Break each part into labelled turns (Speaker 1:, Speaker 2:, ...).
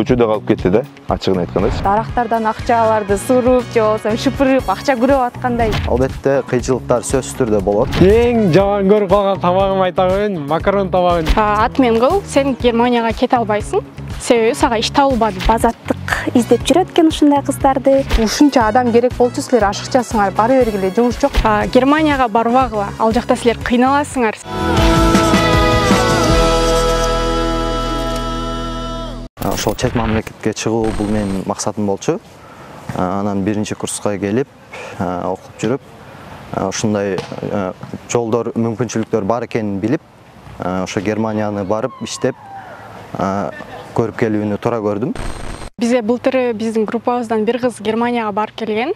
Speaker 1: көчөдө калып кетти да, ачыгын айткандачы.
Speaker 2: Дарактардан акчаларды суруп, же болбосо шыпырып, акча көрүп аткандай.
Speaker 3: Албетте кыйынчылыктар сөзсүз түрдө болот.
Speaker 4: Эң жаман көрүп калган тамагым айта коеюн, макарон тамагын.
Speaker 5: Атмен кыл, сен Германияга кете албайсың. Себеби сага иш табылбады.
Speaker 2: Базаттык издеп жүрөт экен ушундай кыздарды.
Speaker 5: Ушунча адам керек болчу, силер ашыкчасыңар, бара бергиле, жумуш жок. Германияга барбагыла, ал жакта силер кыйналасыңар.
Speaker 3: Ошол чет мамлекетке чыгуу бул менин максатым болчу. Анан биринчи курска келип, окуп жүрүп, ушундай жолдор, мүмкүнчүлүктөр бар экенин билип, ошо Германияны барып иштеп, көрүп келүүнү туура көрдүм.
Speaker 5: Бизге былтыр биздин группабыздан бир кыз Германияга барып келген.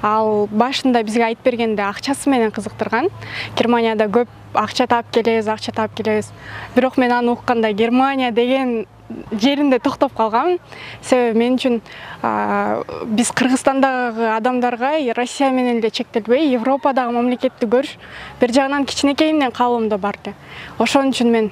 Speaker 5: Ал башында бизге айтып бергенде акчасы менен кызыктырган. Германияда көп акча таап келебиз. Бирок мен аны укканда Германия деген жеринде токтоп калгам. Себеби мен үчүн биз Кыргызстандагы адамдарга Россия менен эле чектелбей, Европадагы мамлекетти көрүш бир жагынан кичинекейимден каалоомдо барды. Ошон үчүн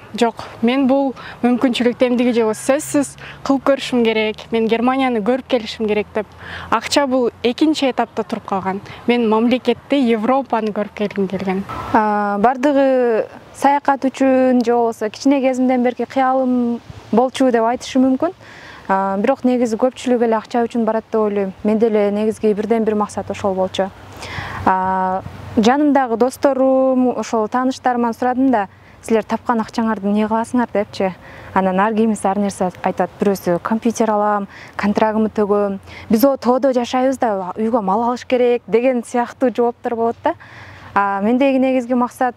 Speaker 5: мен бул мүмкүнчүлүктү эмдиги жолу сөзсүз кылып көрүшүм керек. Мен Германияны көрүп келишим керек деп. Акча бул экинчи этапта туруп калган. Мен мамлекетти, Европаны көрүп келгим келген.
Speaker 2: Бардыгы саякат үчүн же болбосо кичине кезимден берки кыялым болчу деп айтышым мүмкүн. Бирок негизи көпчүлүк эле акча үчүн барат деп ойлойм. Менде эле негизги бирден бир максат ошол болчу. Жанымдагы досторум, ошол тааныштарыман сурадым да, силер тапкан акчаңарды эмне кыласыңар депчи. Анан ар кимиси ар нерсе айтат. Бирөөсү компьютер алам, контрагымды төгөм. Биз тоодо жашайбыз да, үйгө мал алыш керек деген сыяктуу жооптор болот да. Мендеги негизги максат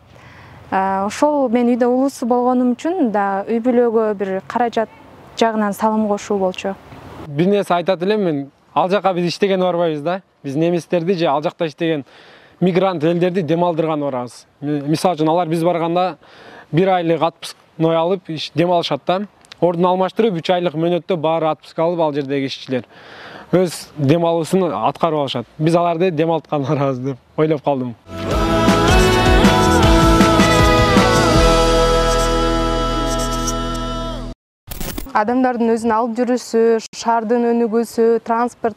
Speaker 2: ошол мен үйдө улуусу болгонум үчүн да үй бүлөгө бир каражат жагынан салым кошуу болчу.
Speaker 4: Бир нерсе айтат элем мен, ал жака биз иштеген барбайбыз да. Биз немистерди же ал жакта иштеген мигрант элдерди дем алдырган барабыз. Мисалы үчүн алар биз барганда 1 айлык отпускной алып дем алышат да. Ордун алмаштырып 3 айлык мөөнөттө баары отпуск алып ал жердеги ишчилер өз дем алуусун аткарып алышат. Биз аларды дем алткан барабыз деп ойлоп калдым.
Speaker 5: Адамдардын өзүн алып жүрүшү, шаардын өнүгүүсү, транспорт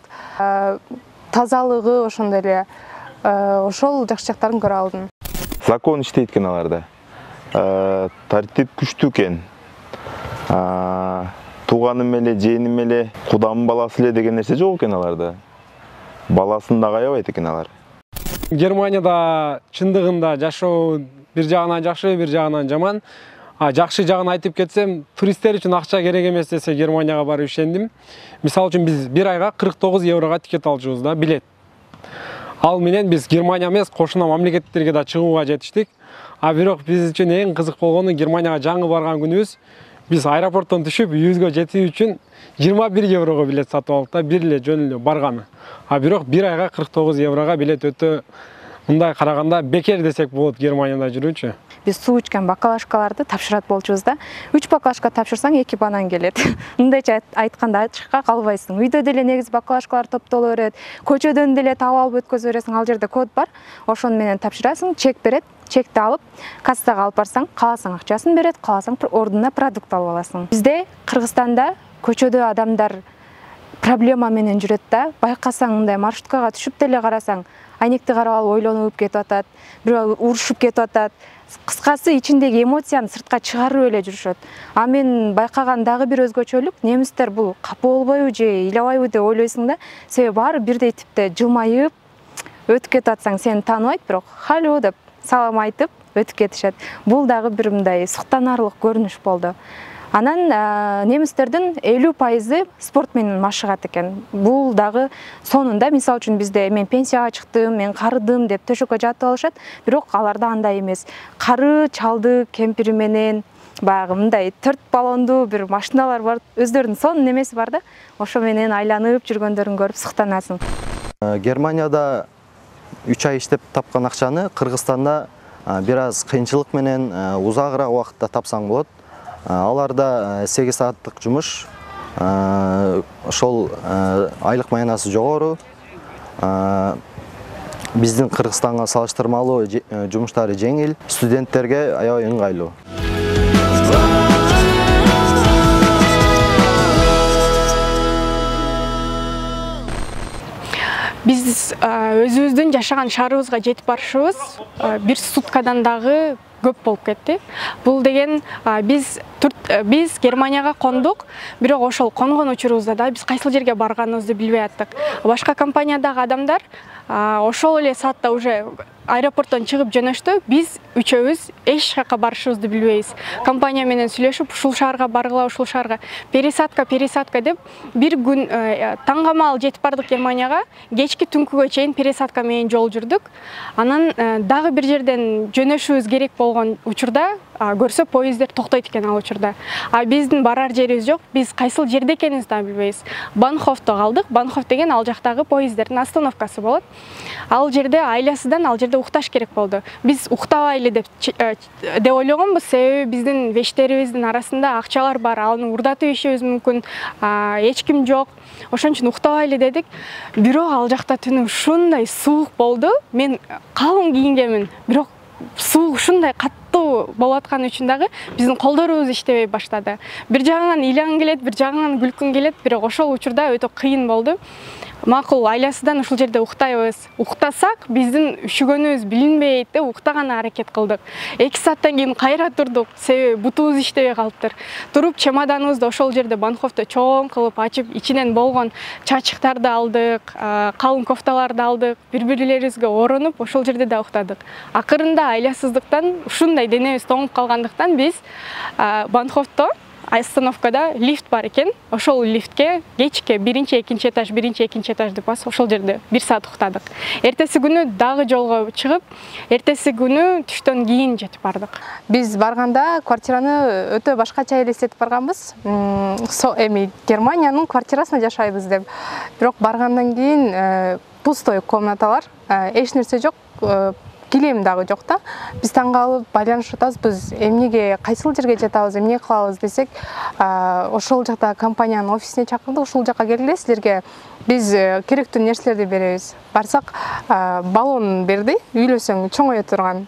Speaker 5: тазалыгы ошондой эле ошол жакшы жактарын көрө алдым.
Speaker 1: Закон иштейт экен аларда. Тартип күчтүү экен. Тууганым эле, жээним эле, кудамдын баласы эле деген нерсе жок экен аларда. Баласын дагы аябайт экен алар.
Speaker 4: Германияда чындыгында жашоо бир жагынан жакшы, бир жагынан жаман. Жакшы жагын айтып кетсем, туристтер үчүн акча керек эмес десе Германияга барып ишендим. Мисалы үчүн биз бир айга 49 еврого тикет алчубуз да, билет. Ал менен биз Германия эмес, кошуна мамлекеттерге да чыгууга жетиштик. Бирок биз үчүн эң кызык болгону Германияга жаңы барган күнүбүз биз аэропорттон түшүп, үйүбүзгө жетүү үчүн 21 еврого билет сатып алдык да, бир эле жөн эле барганы. Бирок бир айга 49 еврого билет өтө мындай караганда бекер десек болот Германияда жүрүүчү.
Speaker 2: Биз суу ичкен баклажкаларды тапшырат болчубуз да. 3 баклажка тапшырсаң 2 банан келет. Мындайча айтканда ачыкка калбайсың. Үйдө деле негиз баклажкалар топтоло берет. Көчөдөн деле таап алып өткөзө бересиң. Ал жерде код бар. Ошону менен тапшырасың, чек берет. Чекти алып, кассага алып барсаң, кааласаң акчасын берет, кааласаң ордуна продукт алып аласың. Бизде Кыргызстанда көчөдө адамдар проблема менен жүрөт да. Байкасаң, мындай маршруткага түшүп деле карасаң, айнекти карап алып ойлонуп кетип атат, бирөө урушуп кетип атат. Кыскасы ичиндеги эмоцияны сыртка чыгарып эле жүрүшөт. Мен байкаган дагы бир өзгөчөлүк, немистер бул капа болбойбу же ыйлабайбы деп ойлойсуң да. Себеби баары бирдей типте жылмайып өтүп кетип атсаң сени тааныбайт, бирок халю деп салам айтып өтүп кетишет. Бул дагы бир мындай суктанарлык көрүнүш болду. Анан немистердин 50% спорт менен машыгат экен. Бул дагы сонунда, мисалы үчүн бизде мен пенсияга чыктым, мен карыдым деп төшөккө жатып алышат, бирок аларда андай эмес. Кары чалды кемпири менен баягы мындай 4 баллондуу бир машиналар бар, өздөрүнүн сонун немеси бар да. Ошо менен айланып жүргөндөрүн көрүп суктанасың.
Speaker 3: Германияда 3 ай иштеп тапкан акчаны Кыргызстанда бир аз кыйынчылык менен узагыраак убакытта тапсаң болот. Аларда 8 сааттык жумуш, ошол айлык маянасы жогору. Биздин Кыргызстанга салыштырмалуу жумуштары жеңил, студенттерге аябай ыңгайлуу.
Speaker 5: Биз өзүбүздүн жашаган шаарыбызга жетип барышыбыз бир суткадан дагы көп болуп кетти. Бул деген биз Германияга кондук, бирок ошол конгон учурубузда да биз кайсыл жерге барганыбызды билбей аттык. Башка компаниядагы адамдар ошол эле саатта уже аэропорттон чыгып жөнөштү. Биз үчөөбүз эч жака барышыбызды билбейбиз. Компания менен сүйлөшүп, ушул шаарга баргыла, ушул шаарга пересадка деп бир күн таңгамал жетип бардык Германияга. Кечки түнкүгө чейин пересадка менен жол жүрдүк. Анан дагы бир жерден жөнөшүбүз керек болгон учурда көрсө поезддер токтойт экен ал учурда. Биздин барар жерибиз жок. Биз кайсыл жерде экенибизди да билбейбиз. Банхофто калдык. Банхоф деген ал жактагы поезддердин остановкасы болот. Ал жерде айласыдан ал жерде укташ керек болду. Биз уктабайлы деп ойлогонбуз, себеби биздин вештерибиздин арасында акчалар бар, аны урдатып ишибиз мүмкүн, эч ким жок. Ошон үчүн уктабайлы дедик. Бирок ал жакта түнү ушундай суук болду. Мен калың кийингенмин, бирок суук ушундай каттуу болуп аткан үчүн дагы биздин колдорубуз иштебей баштады. Бир жагынан ыйлангың келет, бир жагынан күлкүң келет, бирок ошол учурда өтө кыйын болду. Макул, айласыдан ушул жерде уктайбыз. Уктасак, биздин үшүгөнүбүз билинбейт деп уктаган аракет кылдык. 2 сааттан кийин кайра турдук, себеби бутубуз иштебей калыптыр. Туруп чемоданыбызды ошол жерде Банхофто чоң кылып ачып, ичинен болгон чачыктарды алдык, калың кофталарды алдык, бири-бирлерибизге оронуп, ошол жерде да уктадык. Акырында айласыздыктан, ушундай денебиз тоңуп калгандыктан биз Банхофто остановкада лифт бар экен. Ошол лифтке кечке биринчи, экинчи этаж деп бас ошол жерде 1 саат уктадык. Эртеси күнү дагы жолго чыгып, эртеси күнү түштөн кийин жетип бардык.
Speaker 2: Биз барганда квартираны өтө башкача элестетип барганбыз. Германиянын квартирасында жашайбыз деп. Бирок баргандан кийин пустой комнаталар, эч нерсе жок. Килем дагы жок да. Биз таң калып байланышып атабыз. Биз эмнеге кайсыл жерге жатабыз, эмне кылабыз десек, ошол жакта компаниянын офисине чакырды. Ушул жака келгиле, силерге биз керектүү нерселерди беребиз. Барсак, баллон берди, үйлөсөң чоңое турган.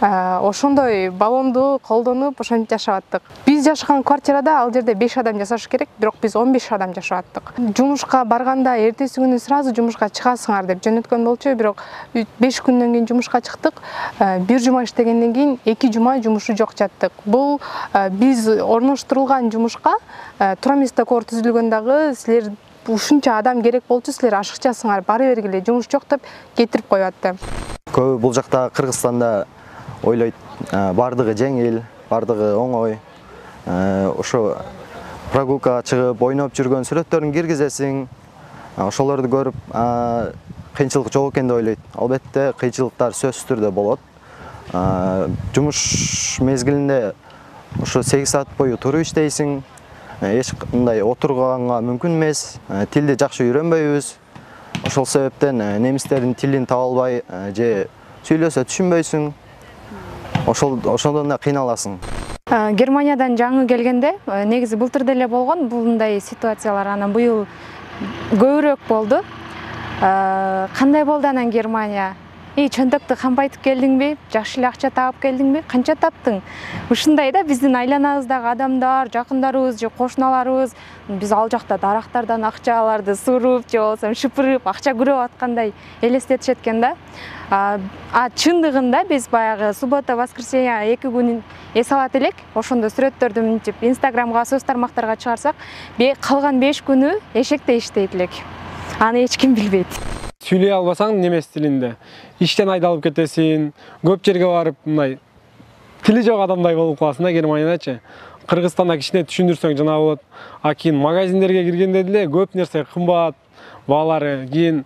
Speaker 2: Ошондой баллонду колдонуп, ошентип жашап аттык. Биз жашаган квартирада ал жерде 5 адам жашашы керек, бирок биз 15 адам жашап аттык. Жумушка барганда эртеси күнү сразу жумушка чыгасыңар деп жөнөткөн болчу, бирок 5 күндөн кийин жумушка чыктык. 1 жума иштегенден кийин 2 жума жумушу жок жаттык. Бул биз орноштурулган жумушка тура эмес договор түзүлгөн дагы силер ушунча адам керек болчу, силер ашыкчасыңар, бары бергиле, жумуш жок деп кетирип коюп атты.
Speaker 3: Көбү бул жакта Кыргызстанда ойлойт, бардыгы жеңил, бардыгы оңой. Ошо прогулкага чыгып, ойноп жүргөн сүрөттөрүн киргизесиң, ошолорду көрүп, кыйынчылык жок экен деп ойлойт. Албетте, кыйынчылыктар сөзсүз түрдө болот. Жумуш мезгилинде ошо 8 саат бою туруп иштейсиң, эч кандай отурганга мүмкүн эмес. Тилди жакшы үйрөнбөйбүз. Ошол себептен немистердин тилин таба албай же сүйлөсө түшүнбөйсүң. Ошондон да кыйналасың.
Speaker 2: Германиядан жаңы келгенде, негизи былтыр деле болгон, мындай ситуациялар анан быйыл көбүрөөк болду. Кандай болду анан Германия? Чөнтөктү кампайтып келдиңби? Жакшы эле акча таап келдиңби? Канча таптың? Ушундай да биздин айланабыздагы адамдар, жакындарыбыз же кошуналарыбыз биз ал жакта дарактардан акчаларды суруп, же болбосо шыпырып, акча күрөп аткандай элестетишет экен да. Чындыгында биз баягы суббота, воскресенье 2 күн эс алат элек. Ошондо сүрөттөрдү мынтип Инстаграмга, соц тармактарга чыгарсак, калган 5 күнү эшекте иштейт элек. Аны эч ким билбейт.
Speaker 4: Сүйлөй албасаң немес тилинде иштен айдалып кетесиң, көп жерге барып мындай тили жок адамдай болуп каласың да Германиядачы. Кыргызстанда кичине түшүндүрсөң жана болот. Кийин магазиндерге киргенде деле көп нерсе кымбат, баалары. Кийин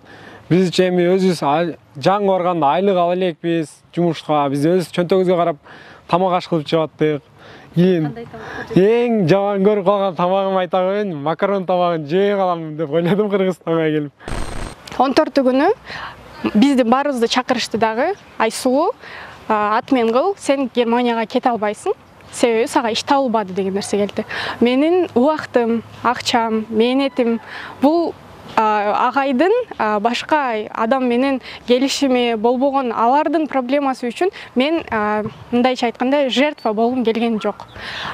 Speaker 4: биз эми өзүбүз жаңы барганда айлык ала элекпиз, жумушка биз өз чөнтөгүбүзгө карап тамак аш кылып жеп аттык. Кийин эң жаман көрүп калган тамагым айта коеюн, макарон тамагын жей калам деп ойлодум Кыргызстанга келип.
Speaker 5: 14 күнү биздин баарыбызды чакырышты дагы. Айсуу, атмен кыл, сен Германияга кете албайсың. Себеби сага иш табылбады деген нерсе келди. Менин убактым, акчам, мээнетим бул агайдын башка адам менен келишими болбогон алардын проблемасы үчүн мен мындайча айтканда жертва болгум келген жок.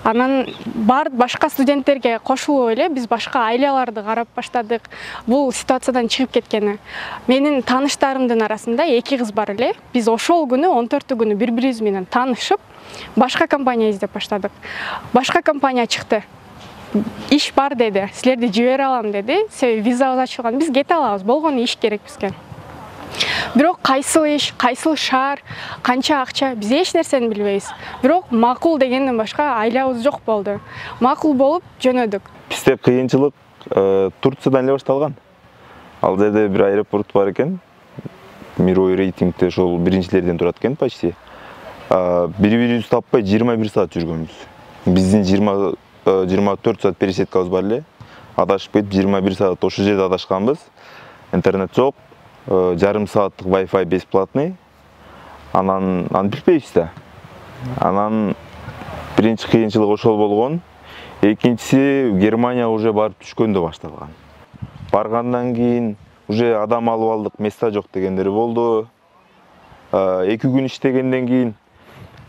Speaker 5: Анан башка студенттерге кошулуп эле биз башка айлаларды карап баштадык. Бул ситуациядан чыгып кеткени. Менин тааныштарымдын арасында 2 кыз бар эле. Биз ошол күнү 14-күнү бири-бирибиз менен таанышып, башка компания издеп баштадык. Башка компания чыкты. İş бар dedi, силерди жибере алам dedi. Себеби визабыз ачылган, биз кете алабыз, болгону иш керек бизге. Бирок кайсыл иш, кайсыл шаар, канча акча, биз эч нерсени билбейбиз. Бирок макул дегенден башка айлабыз жок болду. Макул болуп жөнөдүк.
Speaker 1: Бизде кыйынчылык Турциядан эле башталган. Ал жерде бир аэропорт бар экен. Мировой рейтингде ошол биринчилерден турат экен почти. Бири-бирибизди таппай 21 саат жүргөнбүз. Биздин 24 saat пересеткабыз бар эле. Адашып кетип 21 saat ошол жерде адашканбыз. Интернет жок, жарым сааттык Wi-Fi бесплатный. Анан билбейбиз да. Анан биринчи кыйынчылык ошол болгон. Экинчиси Германия уже барып түшкөндө башталган. Баргандан кийин уже адам алып алдык, места жок дегендери болду. 2 күн иштегенден кийин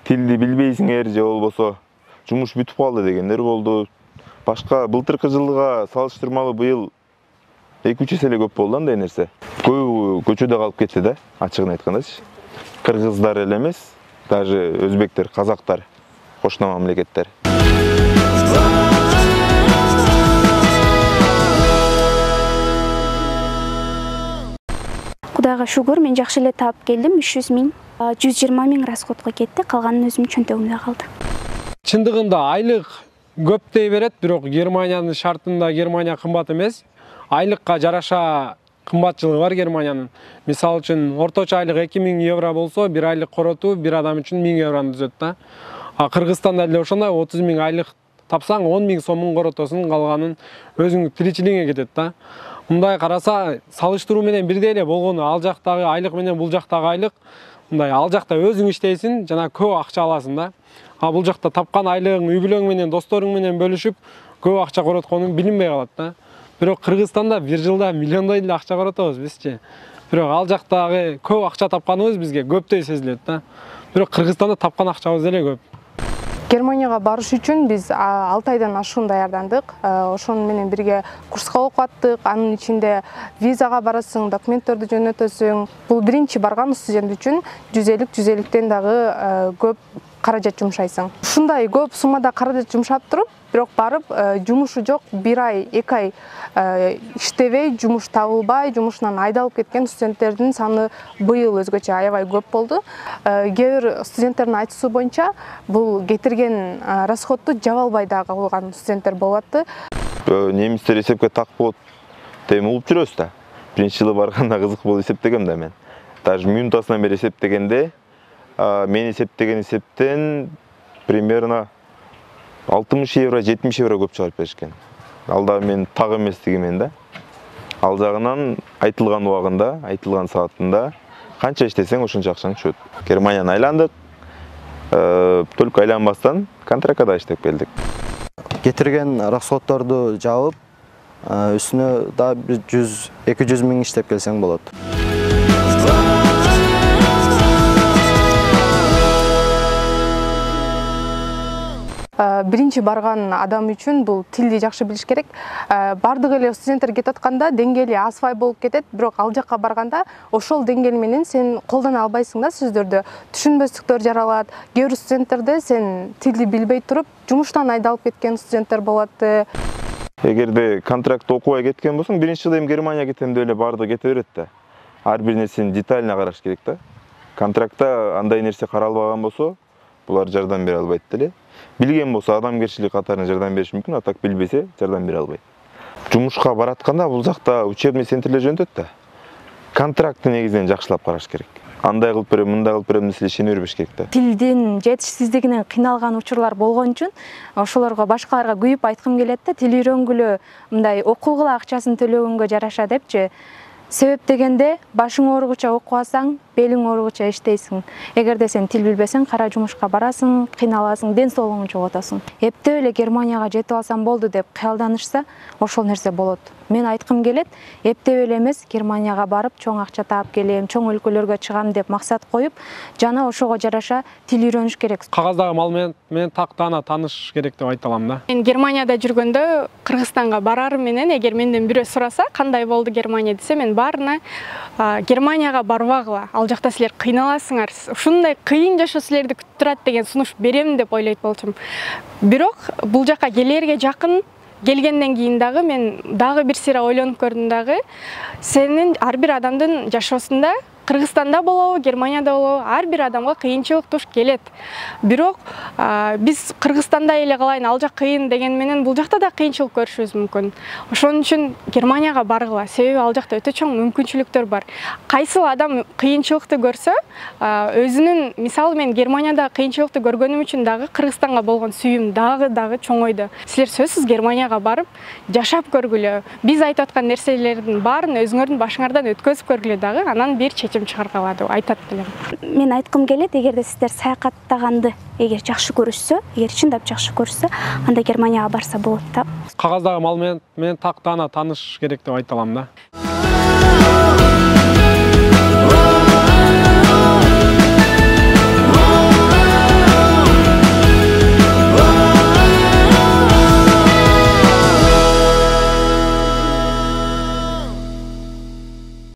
Speaker 1: тилди билбейсиңер же болбосо жумуш бүтүп калды дегендер болду. Башка былтыркы жылга салыштырмалуу быйыл 2-3 эсе эле көп болду андай нерсе. Көбү көчөдө калып кетти да, ачыгын айткандачы. Кыргыздар эле эмес, даже өзбектер, казактар, кошуна мамлекеттер.
Speaker 6: Кудайга шүгүр, мен жакшы эле таап келдим. 300 000, 120 000 расходко кетти, калганын өзүмдүн чөнтөгүмдө калды.
Speaker 4: Чындыгында айлык көп дей берет, бирок Германиянын шартында Германия кымбат эмес. Айлыкка жараша кымбатчылыгы бар Германиянын. Мисалы үчүн орточо айлык 2000 евро болсо, бир айлык коротуу бир адам үчүн 1000 еврону түзөт да. Кыргызстанда эле ошондой 30 000 айлык тапсаң 10 000 сомун коротосуң, калганын өзүңдүн тиричилигиңе кетет да. Мындай караса салыштыруу менен бирдей эле болгону, ал жактагы айлык менен бул жактагы айлык, мындай ал жакта өзүң иштейсиң, жана көп акча аласың да. Бул жакта тапкан айлыгың үй бүлөң менен, досторуң менен бөлүшүп, көп акча коротконуң билинбей калат да. Бирок Кыргызстанда бир жылда миллиондой эле акча коротобуз бизчи. Бирок ал жактагы көп акча тапканыбыз бизге көптөй сезилет да. Бирок Кыргызстанда тапкан акчабыз эле көп.
Speaker 2: Германияга барыш үчүн биз 6 айдан ашуун даярдандык. Ошону менен бирге курска окуп аттык. Анын ичинде визага барасың, документтерди жөнөтөсүң. Бул биринчи барган студент үчүн 150-150тен дагы көп каражат жумшайсың. Ушундай көп суммада каражат жумшап туруп, бирок барып жумушу жок, 1 ай, 2 ай иштебей, жумуш табылбай, жумушунан айдалып кеткен студенттердин саны быйыл өзгөчө аябай көп болду. Кээ бир студенттердин айтуусу боюнча, бул кетирген расходду жаба албай дагы калган студенттер болуп атты.
Speaker 1: Немистер эсепке так болот деп угуп жүрөбүз да. Биринчи жылы барганда кызык болуп эсептегем да мен. Даже минутасынан бери эсептегенде мен эсептеген эсептен примерно 60 евро, 70 евро көп чыгарып беришкен. Ал да мен так эместигимен да. Ал жагынан айтылган убагында, айтылган саатында канча иштесең ошончо акчаң түшөт. Германияны айландык. Только айланбастан контрактта иштеп келдик.
Speaker 3: Кетирген расходторду жабып, үстүнө да 100-200 000 иштеп келсең болот.
Speaker 2: Биринчи барган адам үчүн бул тилди жакшы билиш керек. Бардык эле студенттер кетип атканда деңгээли асфай болуп кетет, бирок ал жакка барганда ошол деңгээл менен сен колдоно албайсың да сөздөрдү. Түшүнбөстүктөр жаралат. Кээ бир студенттерде сен тилди билбей туруп, жумуштан айдалып кеткен студенттер болот.
Speaker 1: Эгерде контрактты окубай кеткен болсоң, биринчи жылы эми Германия кетем деп эле барды кете берет да. Ар бир нерсени детально караш керек да. Контрактта андай нерсе каралбаган болсо, булар жардам бере албайт деле. Билген болсо адамгерчилик катарына жардам бериш мүмкүн, а так билбесе жардам бере албайт. Жумушка баратканда бул жакта учебный центрлер жөнөтөт да. Контрактты негизинен жакшылап караш керек. Андай кылып берем, мындай кылып берем десе ишене бербеш керек да.
Speaker 2: Тилдин жетишсиздигинен кыйналган учурлар болгон үчүн ошолорго башкаларга күйүп айткым келет да, тил үйрөнгүлө, мындай окугула акчасын төлөгөнгө жараша депчи. Себеп дегенде башың ооругуча окуп алсаң, белиң ооругуча иштейсиң. Эгерде сен тил билбесең, кара жумушка барасың, кыйналасың, ден соолугуңду жоготосуң. Эптеп эле Германияга жетип алсам болду деп кыялданышса, ошол нерсе болот. мен айткым келет, эптеп эле эмес Германияга барып чоң акча таап келем, чоң өлкөлөргө чыгам деп максат коюп, жана ошого жараша тил үйрөнүш керек.
Speaker 4: Кагаздагы маалымат менен тактана тааныш керек деп айта алам да.
Speaker 5: Мен Германияда жүргөндө Кыргызстанга барарым менен эгер менден бирөө сураса, кандай болду Германия десе, мен баарына Германияга барбагыла, ал жакта силер кыйналасыңар, ушундай кыйын жашоо силерди күтүп турат деген сунуш берем деп ойлойт болчумун. Бирок бул жака келерге жакын келгенден кийин дагы мен дагы бир сыйра ойлонуп көрдүм дагы, сенин ар бир адамдын жашоосунда Кыргызстанда болобу, Германияда болобу, ар бир адамга кыйынчылык туш келет. Бирок биз Кыргызстанда эле калайын, ал жак кыйын деген менен бул жакта да кыйынчылык көрүшүбүз мүмкүн. Ошон үчүн Германияга баргыла, себеби ал жакта өтө чоң мүмкүнчүлүктөр бар. Кайсыл адам кыйынчылыкты көрсө, өзүнүн, мисалы мен Германияда кыйынчылыкты көргөнүм үчүн дагы Кыргызстанга болгон сүйүүм дагы чоңойду. Силер сөзсүз Германияга барып жашап көргүлө, биз айтып аткан нерселердин баарын өзүңөрдүн башыңардан өткөзүп көргүлө дагы, анан бир чечим чыгаргыла деп айтат элем.
Speaker 6: Мен айткым келет, эгерде сиздер саякаттаганды эгер жакшы көрүшсө, эгер чындап жакшы көрүшсө, анда Германияга барса болот да.
Speaker 4: Кагаздагы маалымат менен тактана тааныш керек деп айта алам да.